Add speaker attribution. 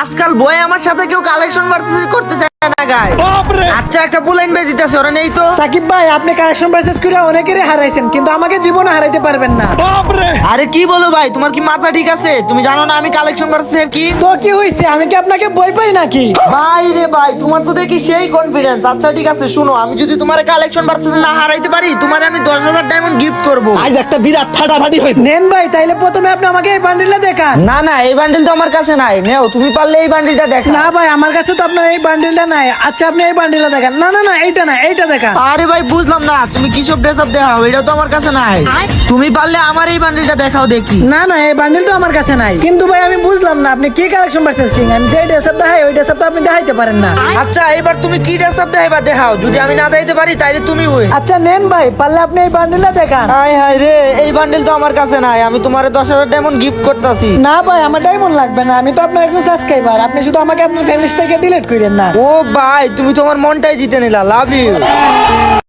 Speaker 1: আজকাল বই আমার সাথে কেউ কালেকশন ভার্সেস করতে চায় না গায়। আচ্ছা একটা বুলাইন বে দিতেছে ওরা নেই তো।
Speaker 2: সাকিব ভাই আপনি কালেকশন ভার্সেস করে অনেকেরই হারাইছেন, কিন্তু আমাকে জীবনে হারাইতে পারবেন না।
Speaker 1: আরে কি বলো ভাই, তোমার কি মাথা ঠিক আছে? তুমি জানো না আমি কালেকশন ভার্সেস কি?
Speaker 2: তো কি হয়েছে, আমি কি আপনাকে বই পাই নাকি?
Speaker 1: ভাই রে ভাই, তোমার তো দেখি সেই কনফিডেন্স। আচ্ছা ঠিক আছে শুনো, আমি যদি তোমার কালেকশন ভার্সেস না হারাইতে পারি, তোমার আমি 10,000 ডায়মন্ড গিফট করব।
Speaker 3: আজ একটা বিরাট ফাটাফাটি হয়েছে।
Speaker 2: নেন ভাই, তাইলে প্রথমে আপনি আমাকে এই বান্ডিলটা দেখান।
Speaker 1: না না, এই বান্ডিল তো আমার কাছে নাই। নেও, তুমি পারলে এই বান্ডিলটা দেখো।
Speaker 2: না ভাই, আমার কাছে তো আপনার এই বান্ডিলটা নাই। আচ্ছা আপনি এই বান্ডিলটা দেখান। না না না, এইটা না, এইটা দেখান।
Speaker 1: আরে ভাই বুঝলাম না, তুমি কি সব ড্রেস আপ দেখাও? এটা তো আমার কাছে নাই। তুমি পারলে আমার এই বান্ডিলটা দেখাও দেখি।
Speaker 2: না না, এই বান্ডিল তো আমার কাছে নাই। কিন্তু ভাই আমি বুঝলাম না, আপনি কি কালেকশন ভার্সেস কিং? আমি যে ড্রেস আপ দেখাই ওই ড্রেস আপ তো আপনি দেখাইতে পারেন না।
Speaker 1: আচ্ছা এবার তুমি কি ড্রেস আপ দেখাইবা দেখাও। যদি আমি না দেখাইতে পারি তাইলে তুমি উইন।
Speaker 2: আচ্ছা নেন ভাই, পারলে আপনি এই বান্ডিলটা দেখান।
Speaker 1: হাই হাই রে, এই বান্ডিল তো আমার কাছে নাই। আমি তোমারে 10,000 ডায়মন্ড গিফট করতেছি।
Speaker 2: না ভাই, আমার ডায়মন্ড লাগবে না। আমি তো আপনার একজন সাবস্ক্রাইবার। আপনি শুধু আমাকে আপনার ফ্যামিলি থেকে ডিলিট করেন না।
Speaker 1: ও ভাই, তুমি তোমার মনটাই জিতে নিলা। Love you.